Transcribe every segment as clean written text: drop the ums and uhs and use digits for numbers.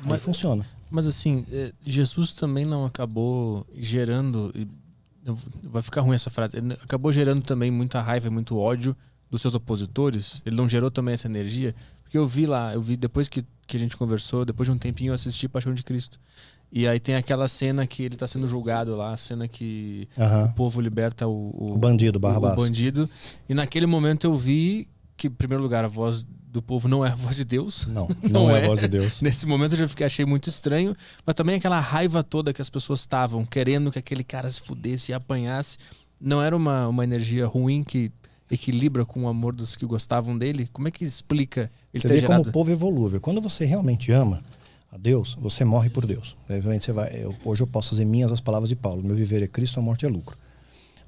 Aí funciona. Mas assim, Jesus também não acabou gerando... Vai ficar ruim essa frase. Ele acabou gerando também muita raiva e muito ódio dos seus opositores? Ele não gerou também essa energia? Porque eu vi depois que a gente conversou, depois de um tempinho eu assisti Paixão de Cristo. E aí tem aquela cena que ele tá sendo julgado lá, a cena que o povo liberta o bandido, Barrabás. O bandido. E naquele momento eu vi que, em primeiro lugar, a voz do povo não é a voz de Deus. Não é a voz de Deus. Nesse momento eu já achei muito estranho, mas também aquela raiva toda que as pessoas estavam querendo que aquele cara se fudesse e apanhasse. Não era uma energia ruim que equilibra com o amor dos que gostavam dele? Como é que explica ele ter gerado? Você vê como o povo é volúvel. Quando você realmente ama a Deus, você morre por Deus. Hoje eu posso fazer minhas as palavras de Paulo. Meu viver é Cristo, a morte é lucro.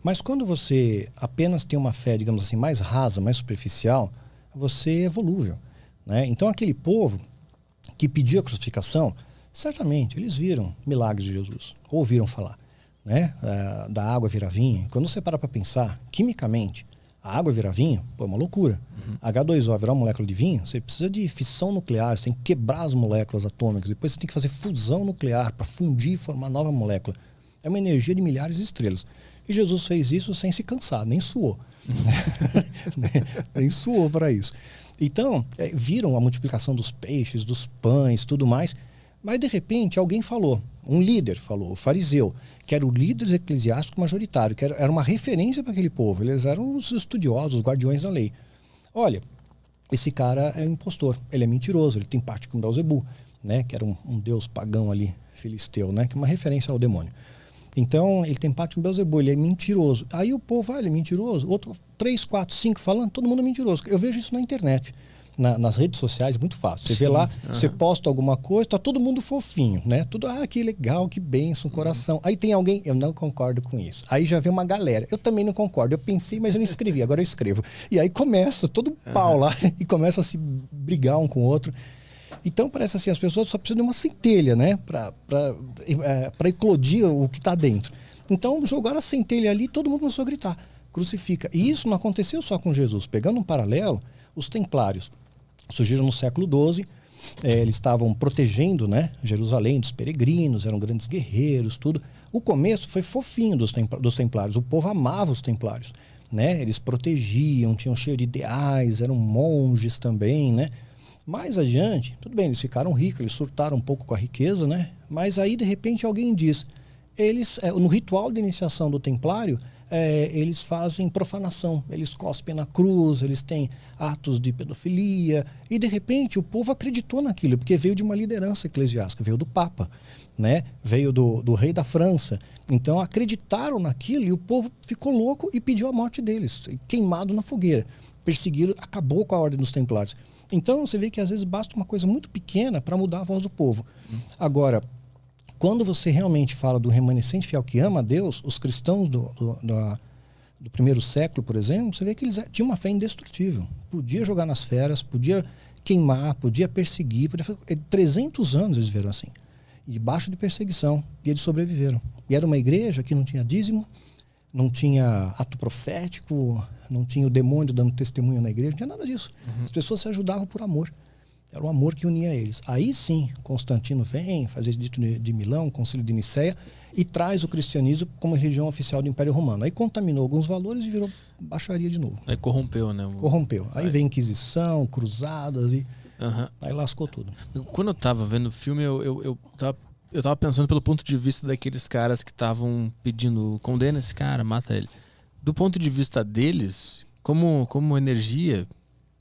Mas quando você apenas tem uma fé, digamos assim, mais rasa, mais superficial, você é volúvel, né? Então aquele povo que pediu a crucificação, certamente eles viram milagres de Jesus, ouviram falar, né? Da água virar vinho. Quando você para pensar, quimicamente, a água virar vinho, é uma loucura. H2O virar uma molécula de vinho, você precisa de fissão nuclear, você tem que quebrar as moléculas atômicas, depois você tem que fazer fusão nuclear para fundir e formar nova molécula. É uma energia de milhares de estrelas. E Jesus fez isso sem se cansar, nem suou. Nem suou para isso. Então, viram a multiplicação dos peixes, dos pães, tudo mais, mas de repente alguém falou, um líder falou, o fariseu, que era o líder eclesiástico majoritário, que era uma referência para aquele povo, eles eram os estudiosos, os guardiões da lei. Olha, esse cara é um impostor, ele é mentiroso, ele tem parte com Belzebu, né, que era um deus pagão ali, filisteu, né, que é uma referência ao demônio. Então, ele tem pacto com Belzebu, ele é mentiroso. Aí o povo, ele é mentiroso. Outro, 3, 4, 5 falando, todo mundo é mentiroso. Eu vejo isso na internet, nas redes sociais, muito fácil. Você vê lá, você posta alguma coisa, tá todo mundo fofinho, né? Tudo, que legal, que bênção, coração. Aí tem alguém, eu não concordo com isso. Aí já vem uma galera, eu também não concordo. Eu pensei, mas eu não escrevi, agora eu escrevo. E aí começa todo pau lá, e começa a se brigar um com o outro. Então parece assim, as pessoas só precisam de uma centelha, né, para eclodir o que está dentro. Então jogaram a centelha ali e todo mundo começou a gritar, crucifica. E isso não aconteceu só com Jesus. Pegando um paralelo, os templários surgiram no século XII, eles estavam protegendo, né, Jerusalém dos peregrinos, eram grandes guerreiros, tudo. O começo foi fofinho dos templários, o povo amava os templários, né, eles protegiam, tinham cheio de ideais, eram monges também, né. Mais adiante, tudo bem, eles ficaram ricos, eles surtaram um pouco com a riqueza, né? Mas aí, de repente, alguém diz, no ritual de iniciação do templário, eles fazem profanação, eles cospem na cruz, eles têm atos de pedofilia, e de repente o povo acreditou naquilo, porque veio de uma liderança eclesiástica, veio do Papa, né? Veio do rei da França. Então acreditaram naquilo e o povo ficou louco e pediu a morte deles, queimado na fogueira. Perseguiram, acabou com a ordem dos templários. Então você vê que às vezes basta uma coisa muito pequena para mudar a voz do povo. Agora, quando você realmente fala do remanescente fiel que ama a Deus, os cristãos do primeiro século, por exemplo, você vê que eles tinham uma fé indestrutível. Podia jogar nas feras, podia queimar, podia perseguir. 300 anos eles viveram assim, debaixo de perseguição, e eles sobreviveram. E era uma igreja que não tinha dízimo, não tinha ato profético, não tinha o demônio dando testemunho na igreja, não tinha nada disso. As pessoas se ajudavam por amor. Era o amor que unia eles. Aí sim, Constantino vem, faz o Edito de Milão, o Concílio de Nicéia, e traz o cristianismo como religião oficial do Império Romano. Aí contaminou alguns valores e virou baixaria de novo. Aí corrompeu, né? Corrompeu. Aí vem Inquisição, cruzadas, e aí lascou tudo. Quando eu tava vendo o filme, eu tava pensando pelo ponto de vista daqueles caras que estavam pedindo, condena esse cara, mata ele. Do ponto de vista deles, como energia,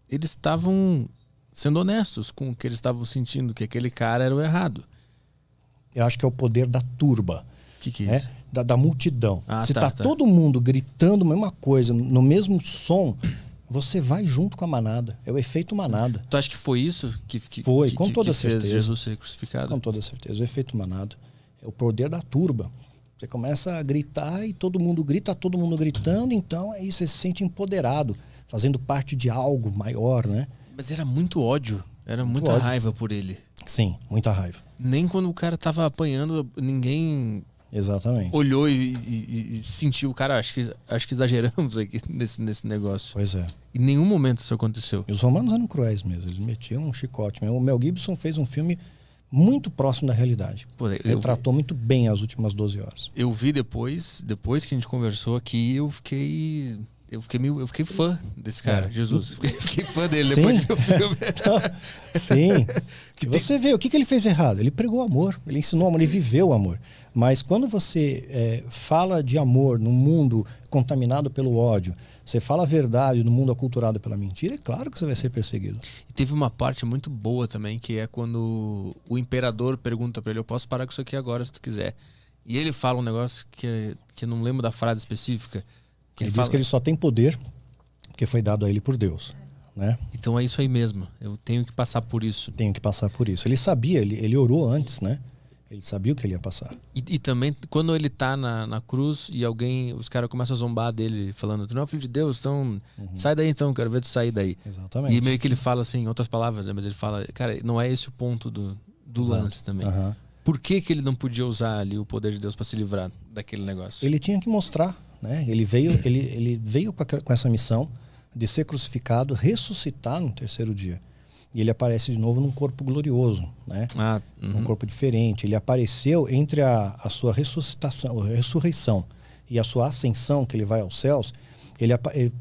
eles estavam sendo honestos com o que eles estavam sentindo, que aquele cara era o errado. Eu acho que é o poder da turba. Que é isso? Da multidão. Se tá todo mundo gritando a mesma coisa, no mesmo som, você vai junto com a manada. É o efeito manada. Tu acha que foi isso que com toda certeza. Fez Jesus ser crucificado? Com toda certeza. O efeito manada. É o poder da turba. Você começa a gritar e todo mundo grita, todo mundo gritando, então aí você se sente empoderado, fazendo parte de algo maior, né? Mas era muito ódio, era muita raiva por ele. Sim, muita raiva. Nem quando o cara tava apanhando, ninguém olhou e sentiu. Cara, acho que exageramos aqui nesse negócio. Pois é. Em nenhum momento isso aconteceu. E os romanos eram cruéis mesmo, eles metiam um chicote mesmo. O Mel Gibson fez um filme muito próximo da realidade. Pô, Retratou muito bem as últimas 12 horas. Eu vi depois que a gente conversou aqui, eu fiquei fã desse cara, Jesus. Fiquei fã dele depois de ver o filme. Sim. E você vê, o que ele fez errado? Ele pregou amor, ele ensinou amor, ele viveu o amor. Mas quando você fala de amor num mundo contaminado pelo ódio, você fala a verdade no mundo aculturado pela mentira, é claro que você vai ser perseguido. E teve uma parte muito boa também, que é quando o imperador pergunta pra ele, eu posso parar com isso aqui agora se tu quiser. E ele fala um negócio que eu não lembro da frase específica. Ele diz que ele só tem poder porque foi dado a ele por Deus, né? Então é isso aí mesmo. Eu tenho que passar por isso. Tenho que passar por isso. Ele sabia, ele orou antes, né? Ele sabia o que ele ia passar. E também, quando ele tá na cruz e os caras começam a zombar dele, falando, tu não é o filho de Deus, então sai daí então, quero ver tu sair daí. Exatamente. E meio que ele fala assim, em outras palavras, né? Mas ele fala, cara, não é esse o ponto do lance também. Por que ele não podia usar ali o poder de Deus para se livrar daquele negócio? Ele tinha que mostrar, né? Ele veio com essa missão de ser crucificado, ressuscitar no terceiro dia. E ele aparece de novo num corpo glorioso, né? Um corpo diferente. Ele apareceu entre a sua ressurreição e a sua ascensão, que ele vai aos céus.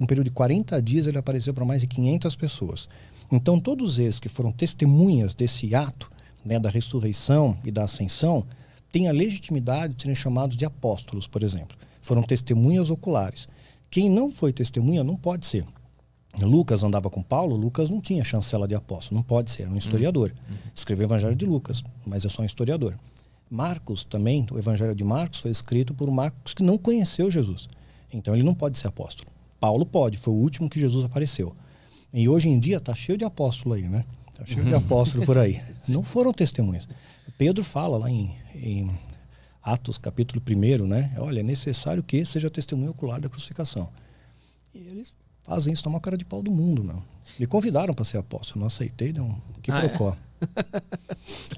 Um período de 40 dias ele apareceu para mais de 500 pessoas. Então todos eles que foram testemunhas desse ato, né, da ressurreição e da ascensão, têm a legitimidade de serem chamados de apóstolos, por exemplo. Foram testemunhas oculares. Quem não foi testemunha não pode ser. Lucas andava com Paulo, Lucas não tinha chancela de apóstolo, não pode ser, era um historiador. Escreveu o Evangelho de Lucas, mas é só um historiador. Marcos também, o Evangelho de Marcos foi escrito por Marcos que não conheceu Jesus. Então ele não pode ser apóstolo. Paulo pode, foi o último que Jesus apareceu. E hoje em dia está cheio de apóstolo aí, né? Está cheio de apóstolo por aí. Não foram testemunhas. Pedro fala lá em Atos, capítulo 1, né? Olha, é necessário que seja testemunho ocular da crucificação. E eles fazem isso na maior cara de pau do mundo, meu. Me convidaram para ser apóstolo, não aceitei, deu um quiprocó.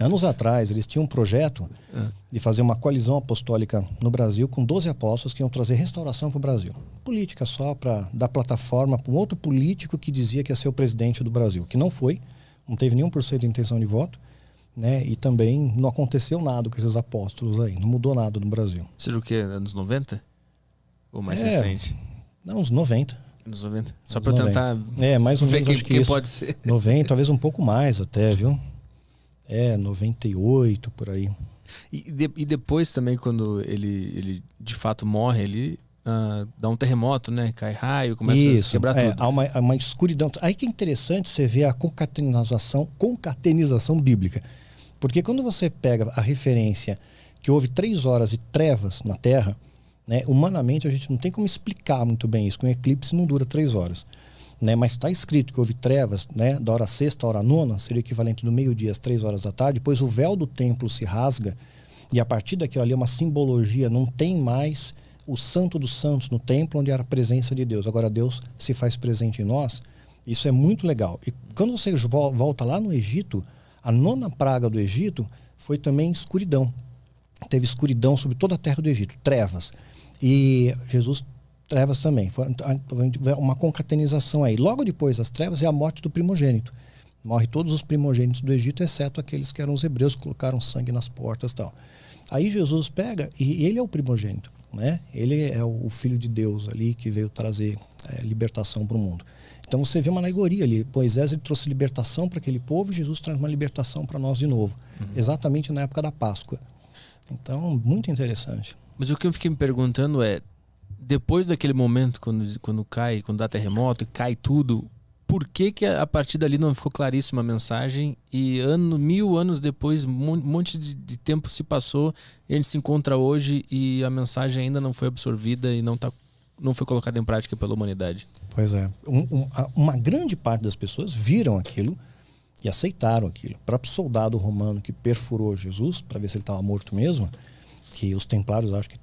Anos atrás, eles tinham um projeto de fazer uma coalizão apostólica no Brasil com 12 apóstolos que iam trazer restauração para o Brasil. Política só para dar plataforma para um outro político que dizia que ia ser o presidente do Brasil, que não foi, não teve nenhum por cento de intenção de voto, né? E também não aconteceu nada com esses apóstolos aí, não mudou nada no Brasil. Seria o quê? Anos 90? Ou mais recente? Não, uns 90. Nos 90. Só para tentar mais ou menos, ver acho que quem isso. pode ser. 90, talvez um pouco mais até, viu? 98, por aí. E depois também, quando ele de fato morre, ele dá um terremoto, né? Cai raio, começa a quebrar tudo. Há uma escuridão. Aí que é interessante você ver a concatenização bíblica. Porque quando você pega a referência que houve 3 horas de trevas na Terra, né, humanamente a gente não tem como explicar muito bem isso, que um eclipse não dura 3 horas. Né, mas está escrito que houve trevas, né, da hora sexta à hora nona, seria o equivalente do meio-dia às 3 horas da tarde, depois o véu do templo se rasga, e a partir daquilo ali é uma simbologia, não tem mais o santo dos santos no templo, onde era a presença de Deus. Agora Deus se faz presente em nós, isso é muito legal. E quando você volta lá no Egito, a 9ª praga do Egito foi também escuridão. Teve escuridão sobre toda a terra do Egito, trevas. E Jesus, trevas também. Foi uma concatenização aí. Logo depois das trevas é a morte do primogênito. Morre todos os primogênitos do Egito, exceto aqueles que eram os hebreus, que colocaram sangue nas portas e tal. Aí Jesus pega, e ele é o primogênito, né? Ele é o filho de Deus ali, que veio trazer libertação para o mundo. Então você vê uma alegoria ali. Moisés ele trouxe libertação para aquele povo, e Jesus traz uma libertação para nós de novo. Exatamente na época da Páscoa. Então, muito interessante. Mas o que eu fiquei me perguntando é, depois daquele momento, quando dá terremoto e cai tudo, por que a partir dali não ficou claríssima a mensagem e 1000 anos depois, um monte de tempo se passou e a gente se encontra hoje e a mensagem ainda não foi absorvida e não foi colocada em prática pela humanidade? Pois é. Uma grande parte das pessoas viram aquilo e aceitaram aquilo. Para o soldado romano que perfurou Jesus, para ver se ele estava morto mesmo, que os templários acho que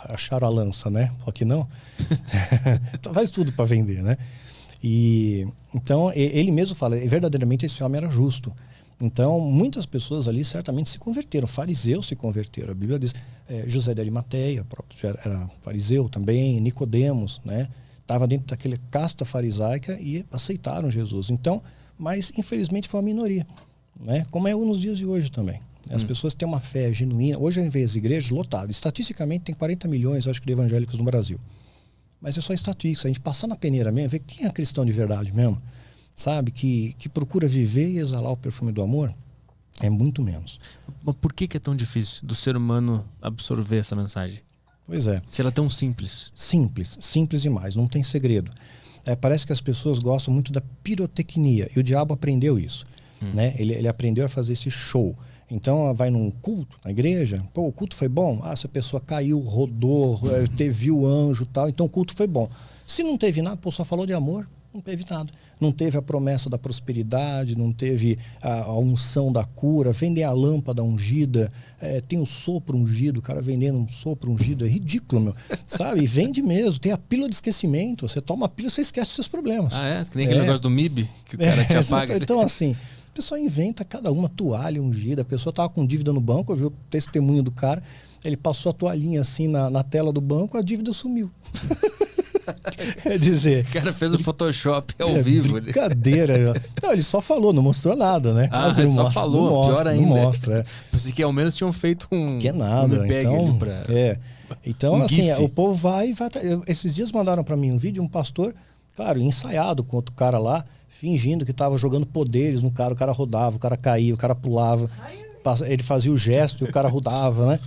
acharam a lança, né? Só que não. Então faz tudo para vender, né? E então ele mesmo fala, verdadeiramente esse homem era justo. Então muitas pessoas ali certamente se converteram, fariseus se converteram. A Bíblia diz, José de Arimateia, próprio era fariseu também, Nicodemos, né? Estava dentro daquela casta farisaica e aceitaram Jesus. Então, mas infelizmente foi uma minoria. né? Como é nos dias de hoje também. As pessoas têm uma fé genuína. Hoje, ao invés de igrejas lotadas, estatisticamente tem 40 milhões, acho que, de evangélicos no Brasil. Mas é só estatística. A gente passar na peneira mesmo, ver quem é cristão de verdade mesmo, sabe? Que procura viver e exalar o perfume do amor, é muito menos. Mas por que é tão difícil do ser humano absorver essa mensagem? Pois é. Se ela é tão simples. Simples demais, não tem segredo. Parece que as pessoas gostam muito da pirotecnia, e o diabo aprendeu isso. Né? Ele aprendeu a fazer esse show. Então vai num culto, na igreja, pô, o culto foi bom? Ah, essa pessoa caiu, rodou, viu o anjo e tal, então o culto foi bom. Se não teve nada, pô, só falou de amor, não teve nada. Não teve a promessa da prosperidade, não teve a unção da cura, vendem a lâmpada ungida, tem o sopro ungido, o cara vendendo um sopro ungido, é ridículo, meu. Sabe? E vende mesmo, tem a pílula de esquecimento, você toma a pílula, você esquece os seus problemas. Ah, é? Que nem aquele negócio do MIB, que o cara te apaga. Então, assim, a pessoa inventa cada uma toalha ungida, a pessoa estava com dívida no banco, eu vi o testemunho do cara, ele passou a toalhinha assim na tela do banco, a dívida sumiu. Quer dizer... O cara fez o Photoshop ao vivo. Brincadeira. Não, ele só falou, não mostrou nada, né? Ah, ele só falou, não mostra, pior ainda. Não mostra. Pensei que ao menos tinham feito um... Que é nada, um então... pra... Então, um assim, GIF. o povo vai... Esses dias mandaram pra mim um vídeo, um pastor, claro, ensaiado com outro cara lá, fingindo que tava jogando poderes no cara, o cara rodava, o cara caía, o cara pulava, ele fazia o gesto e o cara rodava, né?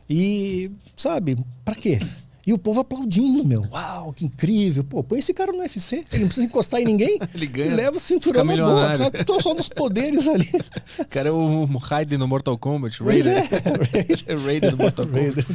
E, sabe, pra quê? E o povo aplaudindo, meu. Uau, que incrível. Pô, põe esse cara no UFC. Ele não precisa encostar em ninguém. Ele ganha. Leva o cinturão na boa. Tô só nos poderes ali. O cara é o Raiden no Mortal Kombat. Pois Raiden. Raiden do Mortal Kombat.